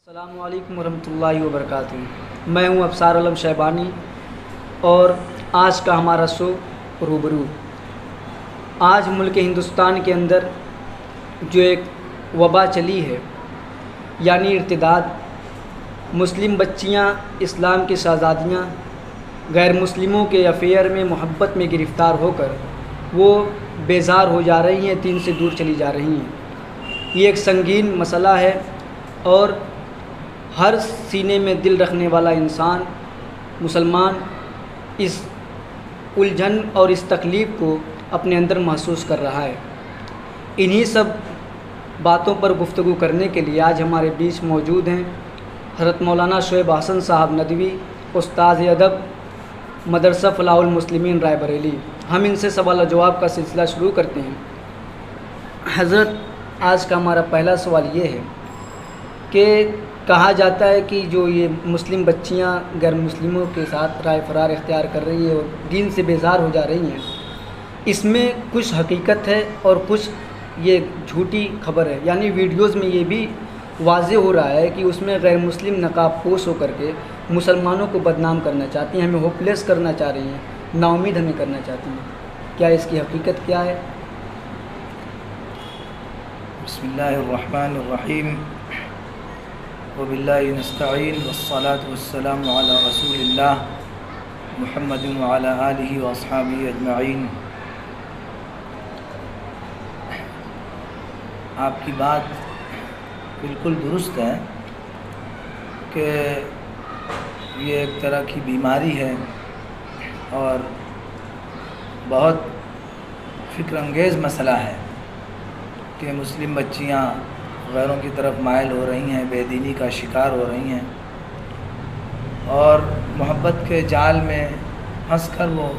السلام علیکم ورحمۃ اللہ وبرکاتہ۔ میں ہوں ابصار عالم شیبانی اور آج کا ہمارا شو روبرو۔ آج ملک ہندوستان کے اندر جو ایک وبا چلی ہے یعنی ارتداد، مسلم بچیاں اسلام کی شہزادیاں غیر مسلموں کے افیئر میں محبت میں گرفتار ہو کر وہ بیزار ہو جا رہی ہیں، دین سے دور چلی جا رہی ہیں۔ یہ ایک سنگین مسئلہ ہے اور ہر سینے میں دل رکھنے والا انسان مسلمان اس الجھن اور اس تکلیف کو اپنے اندر محسوس کر رہا ہے۔ انہی سب باتوں پر گفتگو کرنے کے لیے آج ہمارے بیچ موجود ہیں حضرت مولانا شعیب حسن صاحب ندوی، استاذ ادب، مدرسہ فلاح المسلمین رائے بریلی۔ ہم ان سے سوال و جواب کا سلسلہ شروع کرتے ہیں۔ حضرت، آج کا ہمارا پہلا سوال یہ ہے کہ کہا جاتا ہے کہ جو یہ مسلم بچیاں غیر مسلموں کے ساتھ رائے فرار اختیار کر رہی ہیں اور دین سے بیزار ہو جا رہی ہیں، اس میں کچھ حقیقت ہے اور کچھ یہ جھوٹی خبر ہے۔ یعنی ویڈیوز میں یہ بھی واضح ہو رہا ہے کہ اس میں غیر مسلم نقاب پوش ہو کر کے مسلمانوں کو بدنام کرنا چاہتی ہیں، ہمیں ہوپلیس کرنا چاہ رہی ہیں، نا امید ہمیں کرنا چاہتی ہیں۔ کیا اس کی حقیقت کیا ہے؟ بسم اللہ الرحمن الرحیم وباللہ نستعین والصلاة والسلام علی رسول اللہ محمد وعلی آلہ واصحابہ اجمعین۔ آپ کی بات بالکل درست ہے کہ یہ ایک طرح کی بیماری ہے اور بہت فکر انگیز مسئلہ ہے کہ مسلم بچیاں غیروں کی طرف مائل ہو رہی ہیں، بے دینی کا شکار ہو رہی ہیں اور محبت کے جال میں پھنس کر وہ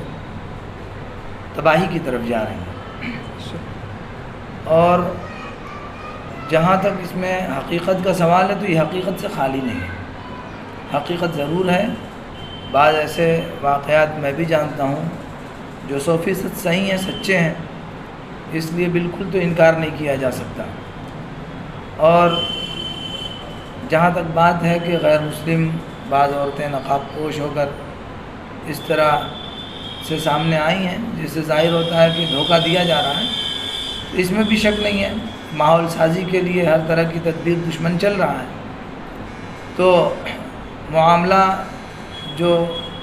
تباہی کی طرف جا رہی ہیں۔ اور جہاں تک اس میں حقیقت کا سوال ہے تو یہ حقیقت سے خالی نہیں ہے، حقیقت ضرور ہے۔ بعض ایسے واقعات میں بھی جانتا ہوں جو 100% صحیح ہیں، سچے ہیں، اس لیے بالکل تو انکار نہیں کیا جا سکتا۔ اور جہاں تک بات ہے کہ غیر مسلم بعض عورتیں نقاب پوش ہو کر اس طرح سے سامنے آئی ہیں جس سے ظاہر ہوتا ہے کہ دھوکہ دیا جا رہا ہے، اس میں بھی شک نہیں ہے۔ ماحول سازی کے لیے ہر طرح کی تدبیر دشمن چل رہا ہے، تو معاملہ جو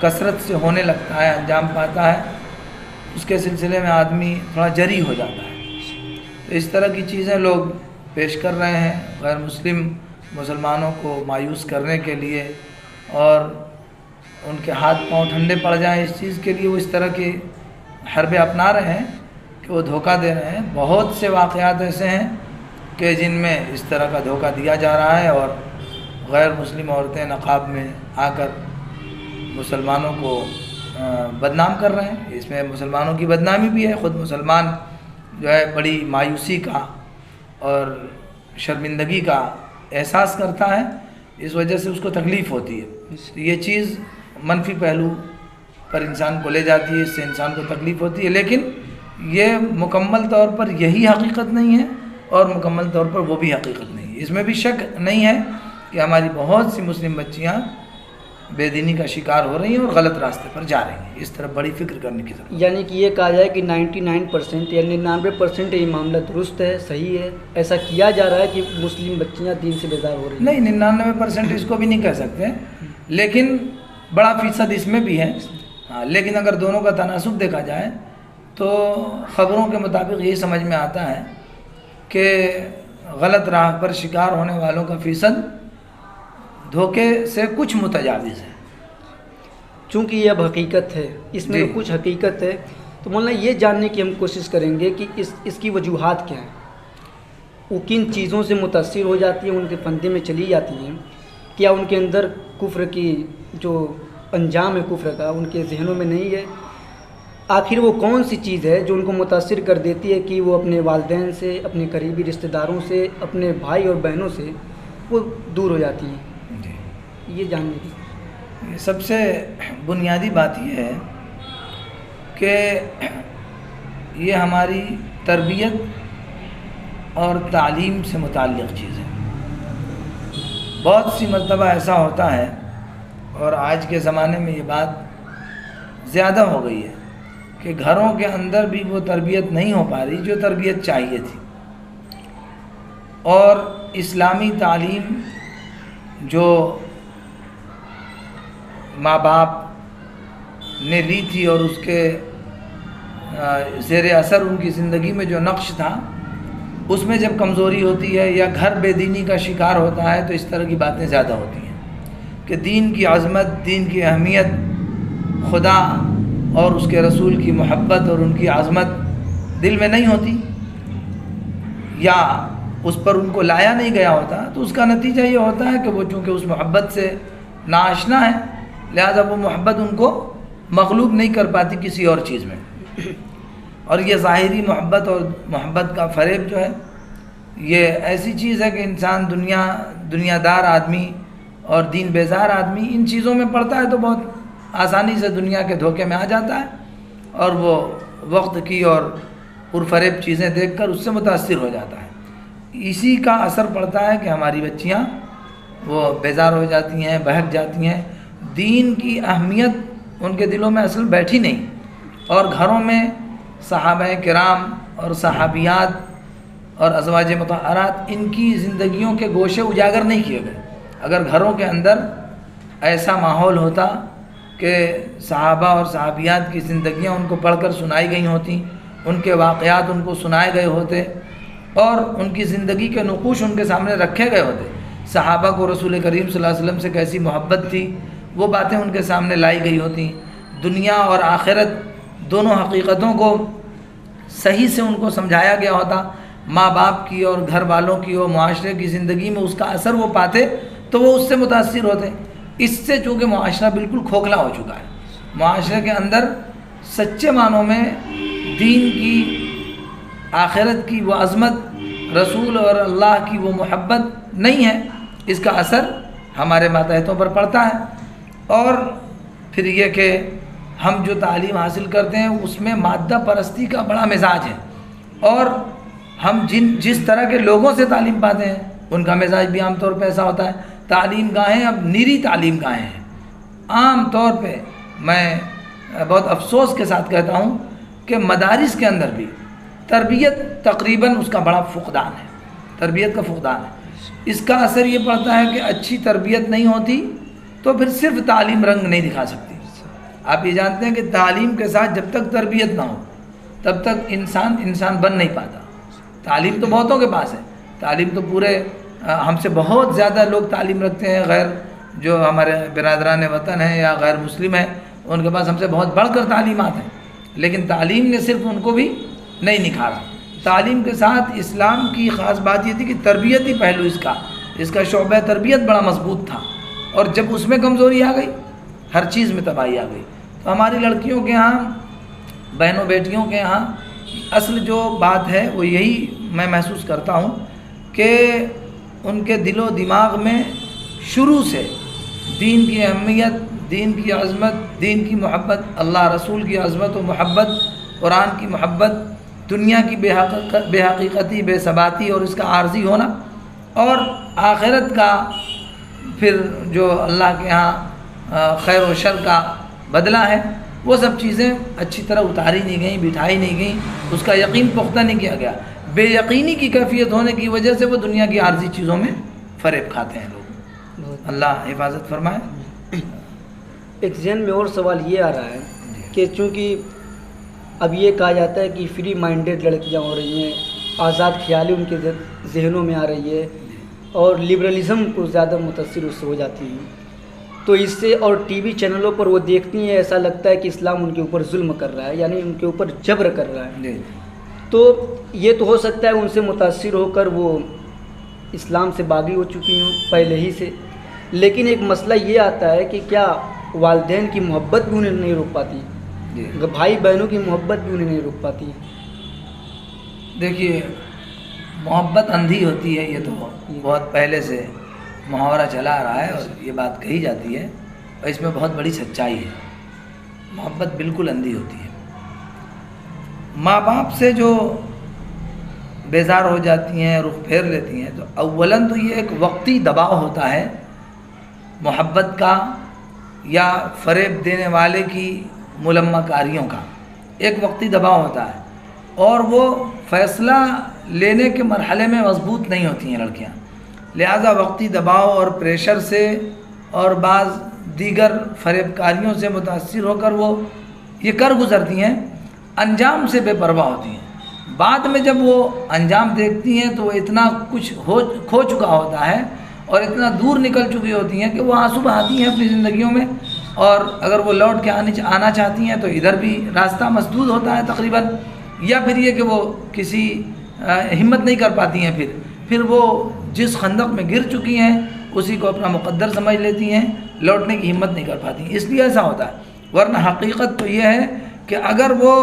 کثرت سے ہونے لگتا ہے، انجام پاتا ہے، اس کے سلسلے میں آدمی تھوڑا جری ہو جاتا ہے۔ تو اس طرح کی چیزیں لوگ پیش کر رہے ہیں غیر مسلم مسلمانوں کو مایوس کرنے کے لیے اور ان کے ہاتھ پاؤں ٹھنڈے پڑ جائیں اس چیز کے لیے وہ اس طرح کے حربے اپنا رہے ہیں کہ وہ دھوکہ دے رہے ہیں۔ بہت سے واقعات ایسے ہیں کہ جن میں اس طرح کا دھوکہ دیا جا رہا ہے اور غیر مسلم عورتیں نقاب میں آ کر مسلمانوں کو بدنام کر رہے ہیں۔ اس میں مسلمانوں کی بدنامی بھی ہے، خود مسلمان جو ہے بڑی مایوسی کا اور شرمندگی کا احساس کرتا ہے، اس وجہ سے اس کو تکلیف ہوتی ہے۔ یہ چیز منفی پہلو پر انسان کو لے جاتی ہے، اس سے انسان کو تکلیف ہوتی ہے، لیکن یہ مکمل طور پر یہی حقیقت نہیں ہے اور مکمل طور پر وہ بھی حقیقت نہیں ہے۔ اس میں بھی شک نہیں ہے کہ ہماری بہت سی مسلم بچیاں بے دینی کا شکار ہو رہی ہیں اور غلط راستے پر جا رہی ہیں۔ اس طرح بڑی فکر کرنے کی ضرورت ہے۔ یعنی کہ یہ کہا جائے کہ 99% یا 99% یہ معاملہ درست ہے، صحیح ہے، ایسا کیا جا رہا ہے کہ مسلم بچیاں دین سے بیزار ہو رہی ہیں؟ نہیں، 99% اس کو بھی نہیں کہہ سکتے، لیکن بڑا فیصد اس میں بھی ہے۔ ہاں، لیکن اگر دونوں کا تناسب دیکھا جائے تو خبروں کے مطابق یہی سمجھ میں آتا ہے کہ غلط راہ پر شکار ہونے والوں کا فیصد دھوکے سے کچھ متجاوز ہے۔ چونکہ یہ اب حقیقت ہے، اس میں کچھ حقیقت ہے، تو مولانا یہ جاننے کی ہم کوشش کریں گے کہ اس کی وجوہات کیا ہیں، وہ کن چیزوں سے متاثر ہو جاتی ہیں، ان کے پندے میں چلی جاتی ہیں، کیا ان کے اندر کفر کی جو انجام ہے کفر کا ان کے ذہنوں میں نہیں ہے؟ آخر وہ کون سی چیز ہے جو ان کو متاثر کر دیتی ہے کہ وہ اپنے والدین سے، اپنے قریبی رشتہ داروں سے، اپنے بھائی اور بہنوں سے وہ دور ہو جاتی ہیں؟ یہ جاننے کی سب سے بنیادی بات یہ ہے کہ یہ ہماری تربیت اور تعلیم سے متعلق چیز ہے۔ بہت سی مرتبہ ایسا ہوتا ہے، اور آج کے زمانے میں یہ بات زیادہ ہو گئی ہے کہ گھروں کے اندر بھی وہ تربیت نہیں ہو پا رہی جو تربیت چاہیے تھی، اور اسلامی تعلیم جو ماں باپ نے لی تھی اور اس کے زیر اثر ان کی زندگی میں جو نقش تھا، اس میں جب کمزوری ہوتی ہے یا گھر بے دینی کا شکار ہوتا ہے تو اس طرح کی باتیں زیادہ ہوتی ہیں کہ دین کی عظمت، دین کی اہمیت، خدا اور اس کے رسول کی محبت اور ان کی عظمت دل میں نہیں ہوتی، یا اس پر ان کو لایا نہیں گیا ہوتا، تو اس کا نتیجہ یہ ہوتا ہے کہ وہ چونکہ اس محبت سے ناآشنا ہے، لہذا وہ محبت ان کو مغلوب نہیں کر پاتی کسی اور چیز میں۔ اور یہ ظاہری محبت اور محبت کا فریب جو ہے، یہ ایسی چیز ہے کہ انسان دنیا دار آدمی اور دین بیزار آدمی ان چیزوں میں پڑتا ہے تو بہت آسانی سے دنیا کے دھوکے میں آ جاتا ہے، اور وہ وقت کی اور پرفریب چیزیں دیکھ کر اس سے متاثر ہو جاتا ہے۔ اسی کا اثر پڑتا ہے کہ ہماری بچیاں وہ بیزار ہو جاتی ہیں، بہک جاتی ہیں، دین کی اہمیت ان کے دلوں میں اصل بیٹھی نہیں، اور گھروں میں صحابہ کرام اور صحابیات اور ازواج مطہرات ان کی زندگیوں کے گوشے اجاگر نہیں کیے گئے۔ اگر گھروں کے اندر ایسا ماحول ہوتا کہ صحابہ اور صحابیات کی زندگیاں ان کو پڑھ کر سنائی گئی ہوتیں، ان کے واقعات ان کو سنائے گئے ہوتے، اور ان کی زندگی کے نقوش ان کے سامنے رکھے گئے ہوتے، صحابہ کو رسول کریم صلی اللہ علیہ وسلم سے کیسی محبت تھی وہ باتیں ان کے سامنے لائی گئی ہوتیں، دنیا اور آخرت دونوں حقیقتوں کو صحیح سے ان کو سمجھایا گیا ہوتا، ماں باپ کی اور گھر والوں کی اور معاشرے کی زندگی میں اس کا اثر وہ پاتے تو وہ اس سے متاثر ہوتے۔ اس سے چونکہ معاشرہ بالکل کھوکھلا ہو چکا ہے، معاشرے کے اندر سچے معنوں میں دین کی، آخرت کی وہ عظمت، رسول اور اللہ کی وہ محبت نہیں ہے، اس کا اثر ہمارے ماتحتوں پر پڑتا ہے۔ اور پھر یہ کہ ہم جو تعلیم حاصل کرتے ہیں اس میں مادہ پرستی کا بڑا مزاج ہے، اور ہم جس طرح کے لوگوں سے تعلیم پاتے ہیں ان کا مزاج بھی عام طور پہ ایسا ہوتا ہے۔ تعلیم گاہیں اب نیری تعلیم گاہیں ہیں، عام طور پہ میں بہت افسوس کے ساتھ کہتا ہوں کہ مدارس کے اندر بھی تربیت تقریباً اس کا بڑا فقدان ہے، تربیت کا فقدان ہے۔ اس کا اثر یہ پڑتا ہے کہ اچھی تربیت نہیں ہوتی تو پھر صرف تعلیم رنگ نہیں دکھا سکتی۔ آپ یہ جانتے ہیں کہ تعلیم کے ساتھ جب تک تربیت نہ ہو تب تک انسان بن نہیں پاتا۔ تعلیم تو بہتوں کے پاس ہے، تعلیم تو پورے ہم سے بہت زیادہ لوگ تعلیم رکھتے ہیں، غیر جو ہمارے برادران وطن ہیں یا غیر مسلم ہیں ان کے پاس ہم سے بہت بڑھ کر تعلیمات ہیں، لیکن تعلیم نے صرف ان کو بھی نہیں نکھارا۔ تعلیم کے ساتھ اسلام کی خاص بات یہ تھی کہ تربیتی پہلو اس کا شعبہ تربیت بڑا مضبوط تھا، اور جب اس میں کمزوری آ گئی ہر چیز میں تباہی آ گئی۔ تو ہماری لڑکیوں کے ہاں، بہنوں بیٹیوں کے ہاں اصل جو بات ہے وہ یہی میں محسوس کرتا ہوں کہ ان کے دل و دماغ میں شروع سے دین کی اہمیت، دین کی عظمت، دین کی محبت، اللہ رسول کی عظمت و محبت، قرآن کی محبت، دنیا کی بے حقیقتی، بے ثباتی اور اس کا عارضی ہونا، اور آخرت کا پھر جو اللہ کے ہاں خیر و شر کا بدلہ ہے، وہ سب چیزیں اچھی طرح اتاری نہیں گئیں، بٹھائی نہیں گئیں، اس کا یقین پختہ نہیں کیا گیا۔ بے یقینی کی کیفیت ہونے کی وجہ سے وہ دنیا کی عارضی چیزوں میں فریب کھاتے ہیں لوگ۔ اللہ حفاظت فرمائے۔ ایک ذہن میں اور سوال یہ آ رہا ہے کہ چونکہ اب یہ کہا جاتا ہے کہ فری مائنڈیڈ لڑکیاں ہو رہی ہیں، آزاد خیالی ان کے ذہنوں میں آ رہی ہے، اور لبرلزم کو زیادہ متاثر اس سے ہو جاتی ہیں، تو اس سے اور ٹی وی چینلوں پر وہ دیکھتی ہیں، ایسا لگتا ہے کہ اسلام ان کے اوپر ظلم کر رہا ہے، یعنی ان کے اوپر جبر کر رہا ہے۔ تو یہ تو ہو سکتا ہے ان سے متاثر ہو کر وہ اسلام سے باغی ہو چکی ہوں پہلے ہی سے، لیکن ایک مسئلہ یہ آتا ہے کہ کیا والدین کی محبت بھی انہیں نہیں روک پاتی، بھائی بہنوں کی محبت بھی انہیں نہیں روک پاتی؟ دیکھیے، محبت اندھی ہوتی ہے، یہ تو بہت پہلے سے محاورہ چلا آ رہا ہے اور یہ بات کہی جاتی ہے، اور اس میں بہت بڑی سچائی ہے۔ محبت بالکل اندھی ہوتی ہے۔ ماں باپ سے جو بیزار ہو جاتی ہیں، رخ پھیر لیتی ہیں، تو اولاً تو یہ ایک وقتی دباؤ ہوتا ہے محبت کا یا فریب دینے والے کی ملمہ کاریوں کا، ایک وقتی دباؤ ہوتا ہے، اور وہ فیصلہ لینے کے مرحلے میں مضبوط نہیں ہوتی ہیں لڑکیاں، لہذا وقتی دباؤ اور پریشر سے اور بعض دیگر فریب کاریوں سے متاثر ہو کر وہ یہ کر گزرتی ہیں، انجام سے بے پرواہ ہوتی ہیں۔ بعد میں جب وہ انجام دیکھتی ہیں تو وہ اتنا کچھ کھو چکا ہوتا ہے اور اتنا دور نکل چکی ہوتی ہیں کہ وہ آنسو بہاتی ہیں اپنی زندگیوں میں، اور اگر وہ لوٹ کے آنا چاہتی ہیں تو ادھر بھی راستہ مسدود ہوتا ہے تقریباً، یا پھر یہ کہ وہ کسی ہمت نہیں کر پاتی ہیں، پھر وہ جس خندق میں گر چکی ہیں اسی کو اپنا مقدر سمجھ لیتی ہیں، لوٹنے کی ہمت نہیں کر پاتی ہیں، اس لیے ایسا ہوتا ہے۔ ورنہ حقیقت تو یہ ہے کہ اگر وہ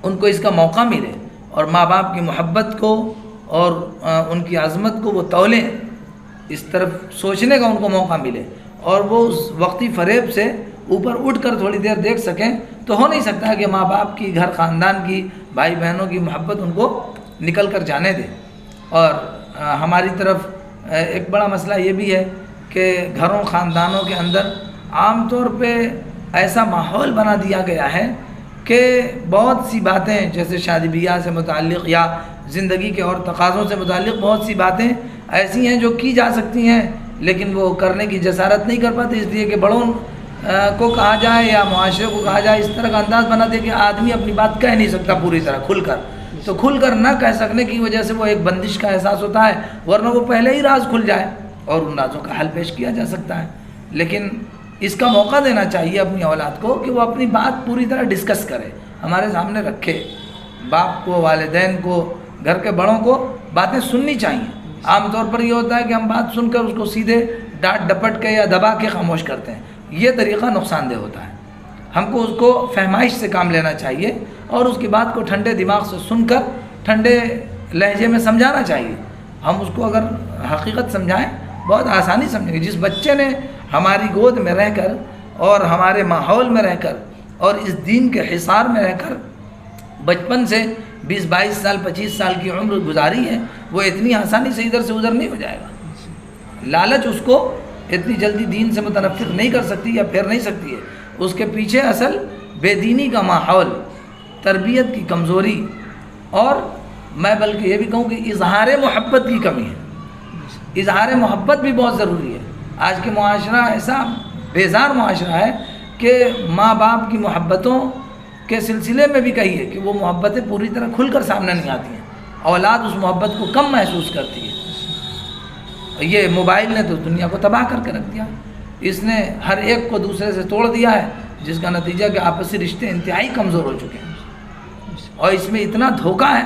ان کو اس کا موقع ملے اور ماں باپ کی محبت کو اور ان کی عظمت کو وہ تولیں، اس طرف سوچنے کا ان کو موقع ملے اور وہ اس وقتی فریب سے اوپر اٹھ کر تھوڑی دیر دیکھ سکیں، تو ہو نہیں سکتا کہ ماں باپ کی، گھر خاندان کی، بھائی بہنوں کی محبت ان کو نکل کر جانے دے۔ اور ہماری طرف ایک بڑا مسئلہ یہ بھی ہے کہ گھروں خاندانوں کے اندر عام طور پہ ایسا ماحول بنا دیا گیا ہے کہ بہت سی باتیں جیسے شادی بیاہ سے متعلق یا زندگی کے اور تقاضوں سے متعلق بہت سی باتیں ایسی ہیں جو کی جا سکتی ہیں، لیکن وہ کرنے کی جسارت نہیں کر پاتے، اس لیے کہ بڑوں کو کہا جائے یا معاشرے کو کہا جائے، اس طرح کا انداز بنا دے کہ آدمی اپنی بات کہہ نہیں سکتا پوری طرح کھل کر، تو کھل کر نہ کہہ سکنے کی وجہ سے وہ ایک بندش کا احساس ہوتا ہے، ورنہ وہ پہلے ہی راز کھل جائے اور ان رازوں کا حل پیش کیا جا سکتا ہے۔ لیکن اس کا موقع دینا چاہیے اپنی اولاد کو کہ وہ اپنی بات پوری طرح ڈسکس کرے، ہمارے سامنے رکھے، باپ کو، والدین کو، گھر کے بڑوں کو باتیں سننی چاہیے۔ عام طور پر یہ ہوتا ہے کہ ہم بات سن کر اس کو سیدھے ڈانٹ ڈپٹ کے یا دبا کے خاموش کرتے ہیں، یہ طریقہ نقصان دہ ہوتا ہے۔ ہم کو اس کو فہمائش سے کام لینا چاہیے اور اس کی بات کو ٹھنڈے دماغ سے سن کر ٹھنڈے لہجے میں سمجھانا چاہیے۔ ہم اس کو اگر حقیقت سمجھائیں بہت آسانی سمجھیں گے۔ جس بچے نے ہماری گود میں رہ کر اور ہمارے ماحول میں رہ کر اور اس دین کے حصار میں رہ کر بچپن سے 20-22 سال 25 سال کی عمر گزاری ہے، وہ اتنی آسانی سے ادھر سے ادھر نہیں ہو جائے گا۔ لالچ اس کو اتنی جلدی دین سے متنفر نہیں کر سکتی یا پھیر نہیں سکتی ہے۔ اس کے پیچھے اصل بے دینی کا ماحول، تربیت کی کمزوری، اور میں بلکہ یہ بھی کہوں کہ اظہار محبت کی کمی ہے۔ اظہار محبت بھی بہت ضروری ہے۔ آج کے معاشرہ ایسا بیزار معاشرہ ہے کہ ماں باپ کی محبتوں کے سلسلے میں بھی کہیے کہ وہ محبتیں پوری طرح کھل کر سامنے نہیں آتی ہیں، اولاد اس محبت کو کم محسوس کرتی ہے۔ یہ موبائل نے تو دنیا کو تباہ کر کے رکھ دیا، اس نے ہر ایک کو دوسرے سے توڑ دیا ہے، جس کا نتیجہ کہ آپسی رشتے انتہائی کمزور ہو چکے ہیں، اور اس میں اتنا دھوکہ ہے،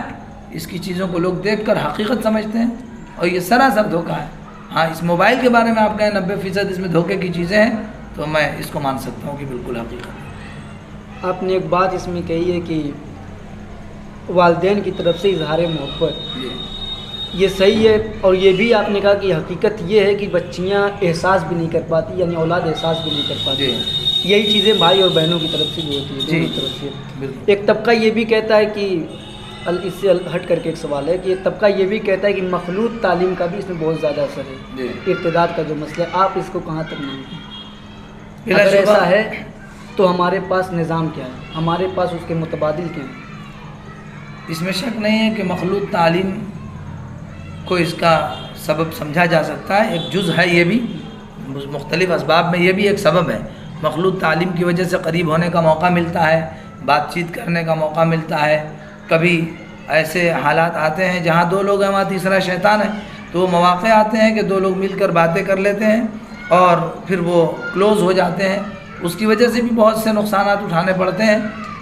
اس کی چیزوں کو لوگ دیکھ کر حقیقت سمجھتے ہیں اور یہ سراسر دھوکہ ہے۔ ہاں، اس موبائل کے بارے میں آپ کہیں 90% اس میں دھوکے کی چیزیں ہیں، تو میں اس کو مان سکتا ہوں کہ بالکل حقیقت ہے۔ آپ نے ایک بات اس میں کہی ہے کہ والدین کی طرف سے اظہار محبت، یہ صحیح ہے، اور یہ بھی آپ نے کہا کہ حقیقت یہ ہے کہ بچیاں احساس بھی نہیں کر پاتی، یعنی اولاد احساس بھی نہیں کر پاتی۔ یہی چیزیں بھائی اور بہنوں کی طرف سے بھی ہوتی ہے، دونوں طرف سے۔ ایک طبقہ یہ بھی کہتا ہے کہ اس سے ہٹ کر کے ایک سوال ہے کہ ایک طبقہ یہ بھی کہتا ہے کہ مخلوط تعلیم کا بھی اس میں بہت زیادہ اثر ہے، ارتداد کا جو مسئلہ ہے، آپ اس کو کہاں تک مانتے ہیں؟ اگر ایسا ہے تو ہمارے پاس نظام کیا ہے، ہمارے پاس اس کے متبادل کیا ہیں؟ اس میں شک نہیں ہے کہ مخلوط تعلیم کو اس کا سبب سمجھا جا سکتا ہے، ایک جز ہے یہ بھی، مختلف اسباب میں یہ بھی ایک سبب ہے۔ مخلوط تعلیم کی وجہ سے قریب ہونے کا موقع ملتا ہے، بات چیت کرنے کا موقع ملتا ہے، کبھی ایسے حالات آتے ہیں جہاں دو لوگ ہیں وہاں تیسرا شیطان ہے، تو وہ مواقع آتے ہیں کہ دو لوگ مل کر باتیں کر لیتے ہیں اور پھر وہ کلوز ہو جاتے ہیں، اس کی وجہ سے بھی بہت سے نقصانات اٹھانے پڑتے ہیں۔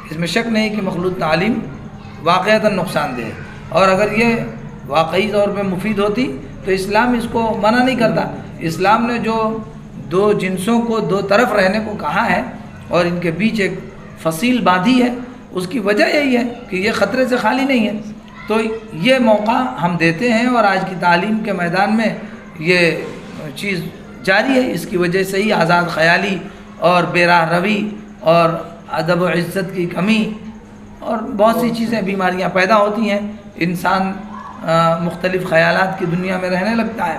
اس میں شک نہیں کہ مخلوط تعلیم واقعتاً نقصان دہ ہے، اور اگر یہ واقعی طور پہ مفید ہوتی تو اسلام اس کو منع نہیں کرتا۔ اسلام نے جو دو جنسوں کو دو طرف رہنے کو کہا ہے اور ان کے بیچ ایک فصیل باندھی ہے، اس کی وجہ یہی ہے کہ یہ خطرے سے خالی نہیں ہے۔ تو یہ موقع ہم دیتے ہیں اور آج کی تعلیم کے میدان میں یہ چیز جاری ہے، اس کی وجہ سے ہی آزاد خیالی اور بے راہ روی اور ادب و عزت کی کمی اور بہت سی چیزیں بیماریاں پیدا ہوتی ہیں۔ انسان مختلف خیالات کی دنیا میں رہنے لگتا ہے۔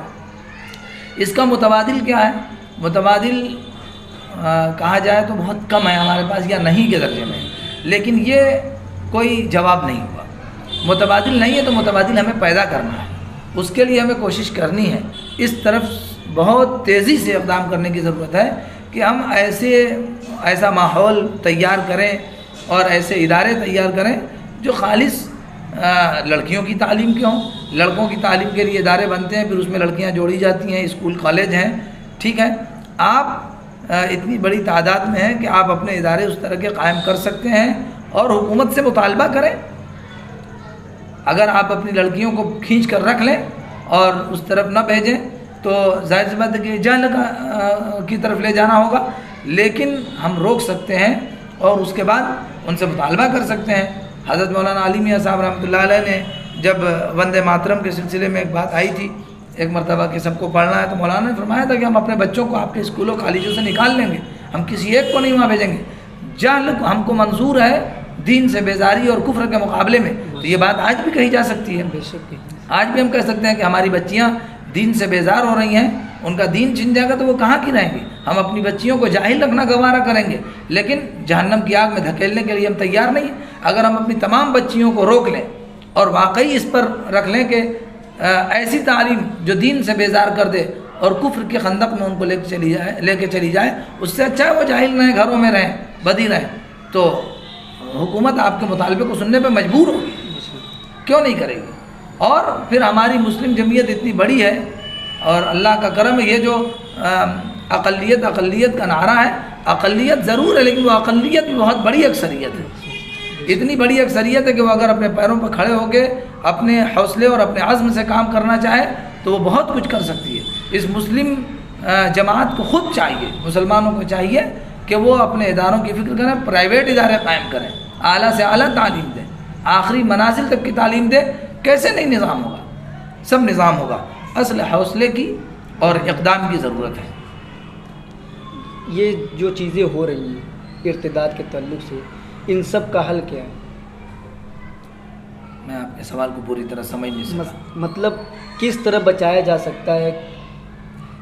اس کا متبادل کیا ہے؟ متبادل کہا جائے تو بہت کم ہے ہمارے پاس، یا نہیں کے درجے میں، لیکن یہ کوئی جواب نہیں ہوا۔ متبادل نہیں ہے تو متبادل ہمیں پیدا کرنا ہے، اس کے لیے ہمیں کوشش کرنی ہے، اس طرف بہت تیزی سے اقدام کرنے کی ضرورت ہے کہ ہم ایسا ماحول تیار کریں اور ایسے ادارے تیار کریں جو خالص لڑکیوں کی تعلیم کے ہوں۔ لڑکوں کی تعلیم کے لیے ادارے بنتے ہیں، پھر اس میں لڑکیاں جوڑی جاتی ہیں، اسکول کالج ہیں، ٹھیک ہے۔ آپ اتنی بڑی تعداد میں ہیں کہ آپ اپنے ادارے اس طرح کے قائم کر سکتے ہیں اور حکومت سے مطالبہ کریں۔ اگر آپ اپنی لڑکیوں کو کھینچ کر رکھ لیں اور اس طرف نہ بھیجیں تو ظاہر سی بات ہے کہ جہل کی طرف لے جانا ہوگا، لیکن ہم روک سکتے ہیں اور اس کے بعد ان سے مطالبہ کر سکتے ہیں۔ حضرت مولانا علی میاں صاحب رحمۃ اللہ علیہ نے جب وندے ماترم کے سلسلے میں ایک بات آئی تھی ایک مرتبہ کہ سب کو پڑھنا ہے، تو مولانا نے فرمایا تھا کہ ہم اپنے بچوں کو آپ کے اسکولوں کالجوں سے نکال لیں گے، ہم کسی ایک کو نہیں وہاں بھیجیں گے۔ جہل ہم کو منظور ہے دین سے بیزاری اور کفر کے مقابلے میں، تو یہ بات آج بھی کہی جا سکتی ہے۔ آج بھی ہم کہہ سکتے ہیں کہ ہماری بچیاں دین سے بیزار ہو رہی ہیں، ان کا دین چھن جائے گا تو وہ کہاں کی رہیں گی۔ ہم اپنی بچیوں کو جاہل رکھنا گوارا کریں گے، لیکن جہنم کی آگ میں دھکیلنے کے لیے ہم تیار نہیں ہیں۔ اگر ہم اپنی تمام بچیوں کو روک لیں اور واقعی اس پر رکھ لیں کہ ایسی تعلیم جو دین سے بیزار کر دے اور کفر کے خندق میں ان کو لے کے چلی جائے، اس سے اچھا ہے وہ جاہل رہیں، گھروں میں رہیں، بدی رہیں، تو حکومت آپ کے مطالبے کو سننے پہ مجبور ہوگی، کیوں نہیں کرے گی۔ اور پھر ہماری مسلم جمعیت اتنی بڑی ہے اور اللہ کا کرم ہے، یہ جو اقلیت کا نعرہ ہے، اقلیت ضرور ہے لیکن وہ اقلیت بھی بہت بڑی اکثریت ہے، اتنی بڑی اکثریت ہے کہ وہ اگر اپنے پیروں پر کھڑے ہو کے اپنے حوصلے اور اپنے عزم سے کام کرنا چاہے تو وہ بہت کچھ کر سکتی ہے۔ اس مسلم جماعت کو خود چاہیے، مسلمانوں کو چاہیے کہ وہ اپنے اداروں کی فکر کریں، پرائیویٹ ادارے قائم کریں، اعلیٰ سے اعلیٰ تعلیم دیں، آخری منازل تک کی تعلیم دیں۔ کیسے نہیں نظام ہوگا؟ سب نظام ہوگا، اصل حوصلے کی اور اقدام کی ضرورت ہے۔ یہ جو چیزیں ہو رہی ہیں ارتداد کے تعلق سے، ان سب کا حل کیا ہے؟ میں آپ کے سوال کو پوری طرح سمجھ نہیں سکتا۔ مطلب کس طرح بچایا جا سکتا ہے؟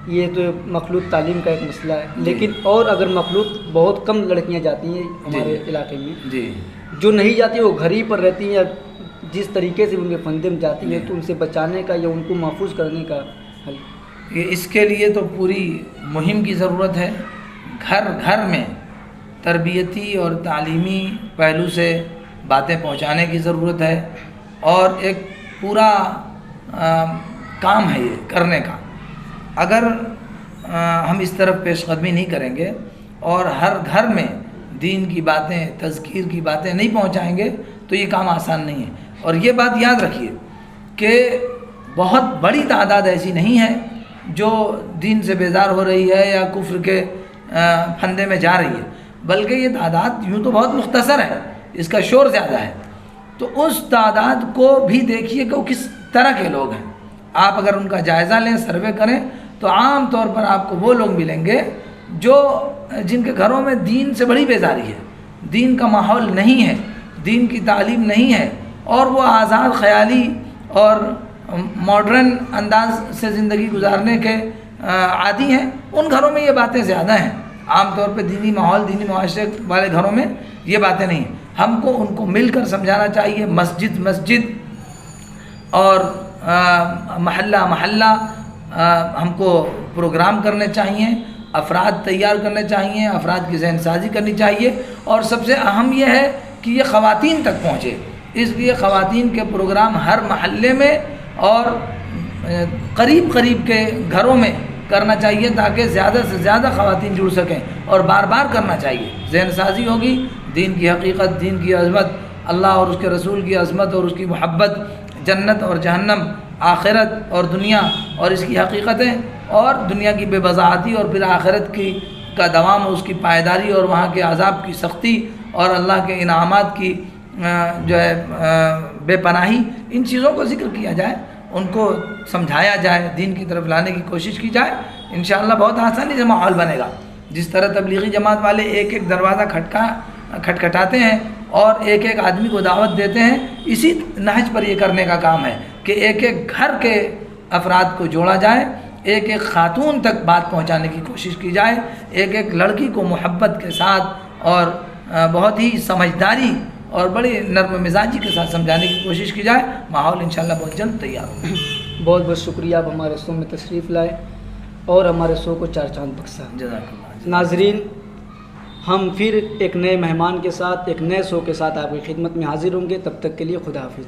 یہ تو مخلوط تعلیم کا ایک مسئلہ ہے، لیکن اور اگر مخلوط بہت کم لڑکیاں جاتی ہیں ہمارے علاقے میں، جی، جو نہیں جاتی وہ گھر ہی پر رہتی ہیں یا جس طریقے سے ان کے فندے میں جاتی ہیں، تو ان سے بچانے کا یا ان کو محفوظ کرنے کا حل؟ اس کے لیے تو پوری مہم کی ضرورت ہے، گھر گھر میں تربیتی اور تعلیمی پہلو سے باتیں پہنچانے کی ضرورت ہے، اور ایک پورا کام ہے یہ کرنے کا۔ اگر ہم اس طرف پیش قدمی نہیں کریں گے اور ہر گھر میں دین کی باتیں، تذکیر کی باتیں نہیں پہنچائیں گے تو یہ کام آسان نہیں ہے۔ اور یہ بات یاد رکھیے کہ بہت بڑی تعداد ایسی نہیں ہے جو دین سے بیزار ہو رہی ہے یا کفر کے پھندے میں جا رہی ہے، بلکہ یہ تعداد یوں تو بہت مختصر ہے، اس کا شور زیادہ ہے۔ تو اس تعداد کو بھی دیکھیے کہ وہ کس طرح کے لوگ ہیں۔ آپ اگر ان کا جائزہ لیں، سروے کریں، تو عام طور پر آپ کو وہ لوگ ملیں گے جن کے گھروں میں دین سے بڑی بیزاری ہے، دین کا ماحول نہیں ہے، دین کی تعلیم نہیں ہے، اور وہ آزاد خیالی اور ماڈرن انداز سے زندگی گزارنے کے عادی ہیں۔ ان گھروں میں یہ باتیں زیادہ ہیں، عام طور پہ دینی ماحول، دینی معاشرے والے گھروں میں یہ باتیں نہیں ہیں۔ ہم کو ان کو مل کر سمجھانا چاہیے، مسجد اور محلہ ہم کو پروگرام کرنے چاہیے، افراد تیار کرنے چاہیے، افراد کی ذہن سازی کرنی چاہیے، اور سب سے اہم یہ ہے کہ یہ خواتین تک پہنچے۔ اس لیے خواتین کے پروگرام ہر محلے میں اور قریب کے گھروں میں کرنا چاہیے تاکہ زیادہ سے زیادہ خواتین جڑ سکیں، اور بار بار کرنا چاہیے۔ ذہن سازی ہوگی، دین کی حقیقت، دین کی عظمت، اللہ اور اس کے رسول کی عظمت اور اس کی محبت، جنت اور جہنم، آخرت اور دنیا اور اس کی حقیقتیں، اور دنیا کی بے بضاعتی اور پھر آخرت کا دوام اور اس کی پائیداری اور وہاں کے عذاب کی سختی اور اللہ کے انعامات کی جو ہے بے پناہی، ان چیزوں کو ذکر کیا جائے، ان کو سمجھایا جائے، دین کی طرف لانے کی کوشش کی جائے، انشاءاللہ بہت آسانی سے ماحول بنے گا۔ جس طرح تبلیغی جماعت والے ایک دروازہ کھٹکھٹاتے ہیں اور ایک آدمی کو دعوت دیتے ہیں، اسی نہج پر یہ کرنے کا کام ہے کہ ایک ایک گھر کے افراد کو جوڑا جائے، ایک ایک خاتون تک بات پہنچانے کی کوشش کی جائے، ایک ایک لڑکی کو محبت کے ساتھ اور بہت ہی سمجھداری اور بڑی نرم مزاجی کے ساتھ سمجھانے کی کوشش کی جائے، ماحول انشاءاللہ بہت جلد تیار ہوگا۔ بہت بہت شکریہ، آپ ہمارے شو میں تشریف لائے اور ہمارے شو کو چار چاند بخشا۔ جزاک اللہ۔ ناظرین، ہم پھر ایک نئے مہمان کے ساتھ، ایک نئے شو کے ساتھ آپ کی خدمت میں حاضر ہوں گے، تب تک کے لیے خدا حافظ۔